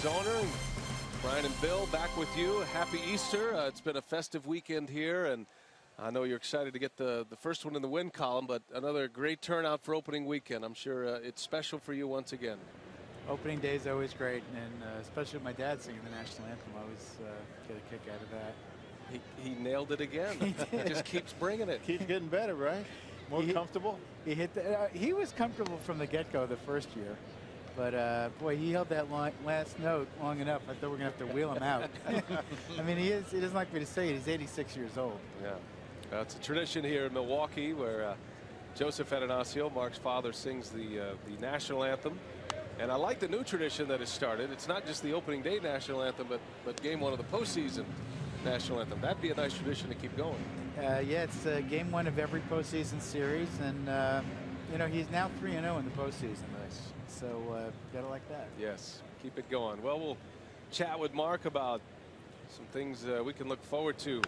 Brewers owner. Brian and Bill back with you. Happy Easter. It's been a festive weekend here, and I know you're excited to get the first one in the win column, but another great turnout for opening weekend. I'm sure it's special for you once again. Opening day is always great, and especially with my dad singing the national anthem, I always get a kick out of that. He nailed it again. He just keeps bringing it. Keeps getting better, right? More comfortable? He hit he was comfortable from the get-go the first year. But, boy, he held that last note long enough. I thought we were going to have to wheel him out. I mean, he doesn't like me to say it. He's 86 years old. Yeah. It's a tradition here in Milwaukee where Joseph Attanasio, Mark's father, sings the national anthem. And I like the new tradition that has started. It's not just the opening day national anthem, but game one of the postseason national anthem. That'd be a nice tradition to keep going. Yeah, it's game one of every postseason series. And, you know, he's now 3-0 in the postseason. Nice. So, gotta like that. Yes, keep it going. Well, we'll chat with Mark about some things we can look forward to.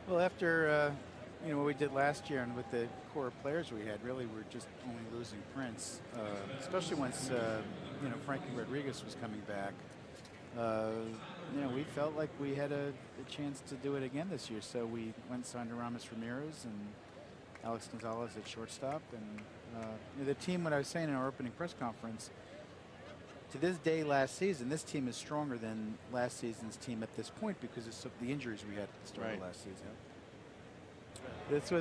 Well, after you know what we did last year, and with the core of players we had, really we're just only losing Prince, especially once you know, Frankie Rodriguez was coming back. You know, we felt like we had a chance to do it again this year, so we went and signed Aramis Ramirez and Alex Gonzalez at shortstop. And you know, the team, what I was saying in our opening press conference, to this day last season, this team is stronger than last season's team at this point because of the injuries we had at the start of last season. This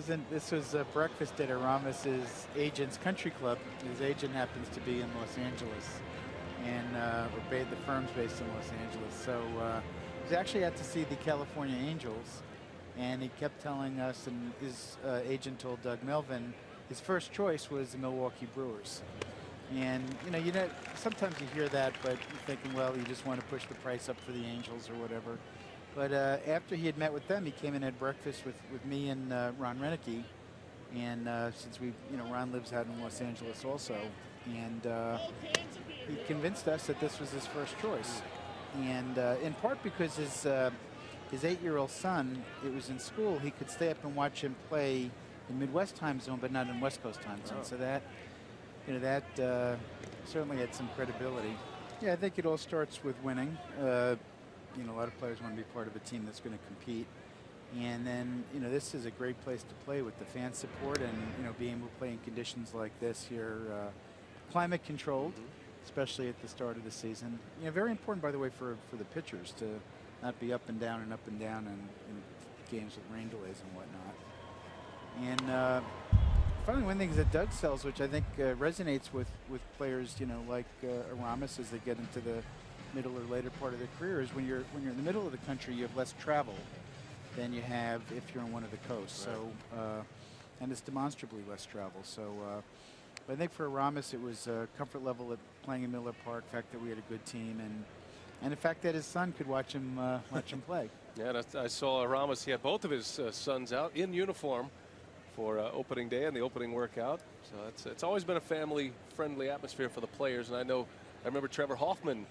was a breakfast at Aramis's agent's country club. His agent happens to be in Los Angeles, and or the firm's based in Los Angeles. So he was actually out to see the California Angels, and he kept telling us, and his agent told Doug Melvin, his first choice was the Milwaukee Brewers. And you know, sometimes you hear that, but you're thinking, well, you just want to push the price up for the Angels or whatever. But after he had met with them, he came and had breakfast with me and Ron Renicky. And since you know, Ron lives out in Los Angeles also, and he convinced us that this was his first choice. And in part because his 8-year-old son, it was in school, he could stay up and watch him play in Midwest time zone, but not in West Coast time zone. So that, you know, that certainly had some credibility. Yeah, I think it all starts with winning. You know, a lot of players want to be part of a team that's going to compete. And then, you know, this is a great place to play with the fan support and, you know, being able to play in conditions like this here, climate controlled, especially at the start of the season. You know, very important, by the way, for the pitchers to not be up and down and in games with rain delays and whatnot. And finally, one thing that Doug sells, which I think resonates with players, you know, like Aramis as they get into the middle or later part of their career, is when you're in the middle of the country, you have less travel than you have if you're on one of the coasts. Right. So, and it's demonstrably less travel. So, but I think for Aramis, it was comfort level at playing in Miller Park, the fact that we had a good team, and the fact that his son could watch him play. Yeah, I saw Aramis. He had both of his sons out in uniform for opening day and the opening workout. So it's always been a family-friendly atmosphere for the players. And I remember Trevor Hoffman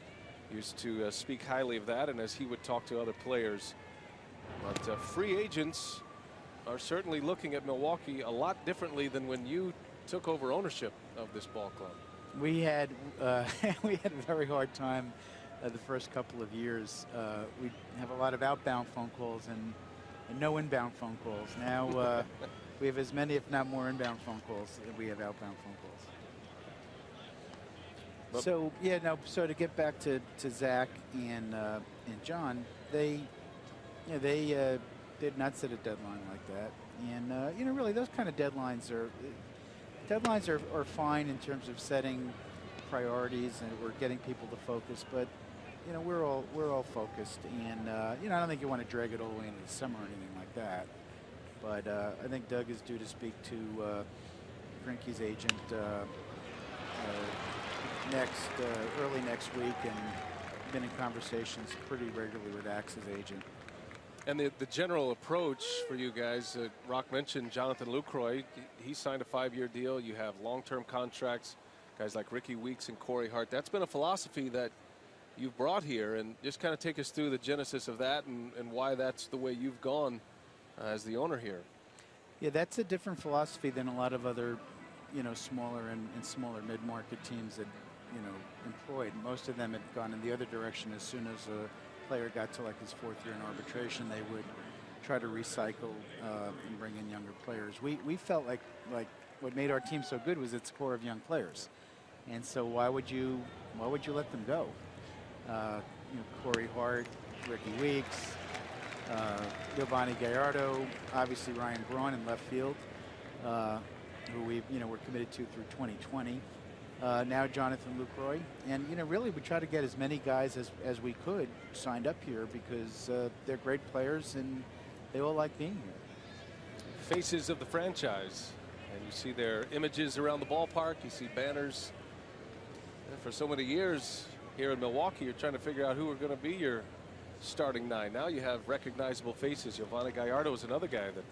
used to speak highly of that, and as he would talk to other players. But free agents are certainly looking at Milwaukee a lot differently than when you took over ownership of this ball club. We had we had a very hard time the first couple of years. We have a lot of outbound phone calls and no inbound phone calls. Now we have as many, if not more, inbound phone calls than we have outbound phone calls. So yeah, no. So to get back to Zach and John, they did not set a deadline like that, and you know, really those kind of deadlines are fine in terms of setting priorities and we're getting people to focus. But you know, we're all focused, and you know, I don't think you want to drag it all the way into the summer or anything like that. But I think Doug is due to speak to Greinke's agent early next week, and been in conversations pretty regularly with Axe's agent. And the general approach for you guys, Rock mentioned Jonathan Lucroy. He signed a 5-year deal. You have long-term contracts, guys like Ricky Weeks and Corey Hart. That's been a philosophy that you've brought here, and just kind of take us through the genesis of that and why that's the way you've gone as the owner here. Yeah, that's a different philosophy than a lot of other, you know, smaller and smaller mid-market teams that, employed. Most of them had gone in the other direction. As soon as a player got to like his 4th year in arbitration, they would try to recycle and bring in younger players. We felt like what made our team so good was its core of young players, and so why would you let them go? Corey Hart, Ricky Weeks, Giovanni Gallardo, obviously Ryan Braun in left field, who we're committed to through 2020. Now Jonathan Lucroy, and really we try to get as many guys as we could signed up here because they're great players and they all like being here. Faces of the franchise, and you see their images around the ballpark. You see banners. And for so many years here in Milwaukee, you're trying to figure out who are going to be your starting 9. Now you have recognizable faces. Giovanni Gallardo is another guy that